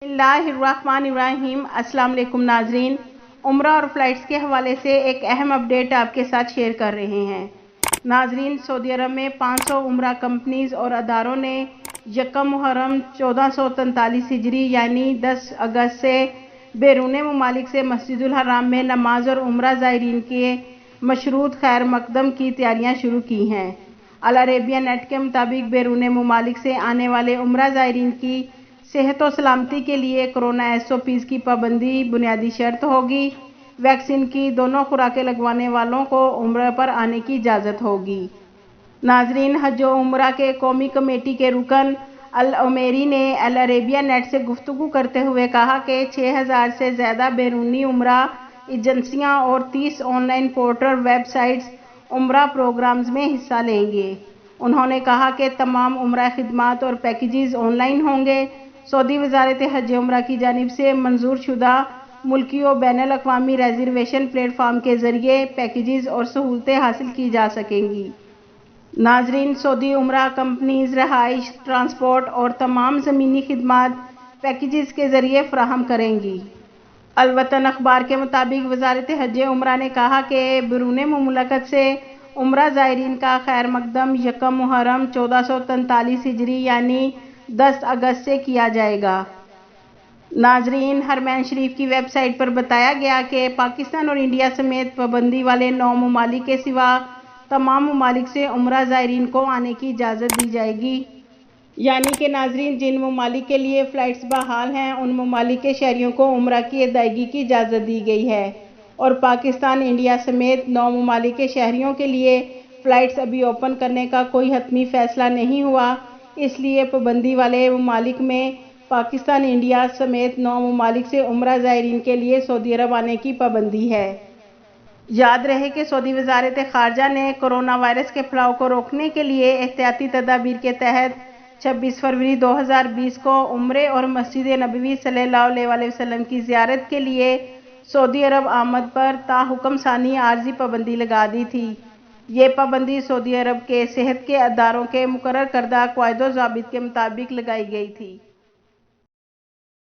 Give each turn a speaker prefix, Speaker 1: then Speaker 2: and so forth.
Speaker 1: बिस्मिल्लाहिर्रहमानिर्रहीम। अस्सलाम वालेकुम नाजरीन, उम्रा और फ़्लाइट्स के हवाले से एक अहम अपडेट आपके साथ शेयर कर रहे हैं। नाजरीन, सऊदी अरब में 500 उम्रा कंपनीज़ और अदारों ने यकम मुहर्रम 1443 हिजरी यानी 10 अगस्त से बैरून ममालिक से मस्जिदुल हराम में नमाज और उम्रा ज़ायरीन के मशरूत खैर मकदम की तैयारियां शुरू की हैं। अल अरेबिया नेट के मुताबिक बैरून ममालिक से आने वाले उम्रा ज़ायरीन की सेहत और सलामती के लिए कोरोना SOPs की पाबंदी बुनियादी शर्त होगी। वैक्सीन की दोनों खुराकें लगवाने वालों को उम्रा पर आने की इजाज़त होगी। नाजरीन, हज व उम्रा के कौमी कमेटी के रुकन अल उमैरी ने अल अरेबिया नेट से गुफ्तगू करते हुए कहा कि 6000 से ज़्यादा बैरूनी उम्रा एजेंसियां और 30 ऑनलाइन पोर्टल वेबसाइट्स उम्रा प्रोग्राम्स में हिस्सा लेंगे। उन्होंने कहा कि तमाम उम्रा खिदमात और पैकेजेस ऑनलाइन होंगे। सऊदी वज़ारत हज उम्रा की जानिब से मंजूर शुदा मुल्की और बैनुल अक़वामी रिज़र्वेशन प्लेटफार्म के ज़रिए पैकेजेस और सहूलतें हासिल की जा सकेंगी। नाजरीन, सऊदी उम्रा कंपनीज़ रहाइश, ट्रांसपोर्ट और तमाम ज़मीनी खिदमात पैकेजेस के ज़रिए फ़राहम करेंगी। अल वतन अखबार के मुताबिक वज़ारत हज उम्रा ने कहा कि बैरून मुमलकत से उम्रा ज़ायरीन का खैर मकदम यकम मुहर्रम 1443 हिजरी यानी 10 अगस्त से किया जाएगा। नाजरीन, हरमैन शरीफ की वेबसाइट पर बताया गया कि पाकिस्तान और इंडिया समेत पाबंदी वाले 9 ममालिक के सिवा तमाम ममालिक से उम्रा ज़ायरीन को आने की इजाज़त दी जाएगी। यानी कि नाजरीन, जिन ममालिक के लिए फ़्लाइट्स बहाल हैं उन ममालिक के शहरियों को उम्रा की अदायगी की इजाज़त दी गई है और पाकिस्तान, इंडिया समेत 9 ममालिक के शहरियों के लिए फ़्लाइट्स अभी ओपन करने का कोई हतमी फ़ैसला नहीं हुआ। इसलिए पाबंदी वाले ममालिक में पाकिस्तान, इंडिया समेत 9 ममालिक से उम्रा ज़ायरीन के लिए सऊदी अरब आने की पाबंदी है। याद रहे कि सऊदी वज़ारत ख़ारजा ने कोरोना वायरस के फैलाव को रोकने के लिए एहतियाती तदाबीर के तहत 26 फरवरी 2020 को उम्रे और मस्जिद नबवी सल्लल्लाहु अलैहि वसल्लम की ज़ियारत के लिए सऊदी अरब आमद पर ताहुक्म सानी आर्जी पाबंदी लगा दी थी। ये पाबंदी सऊदी अरब के सेहत के अदारों के मुकर्रर करदा क़वाइद व ज़ाबित के मुताबिक लगाई गई थी।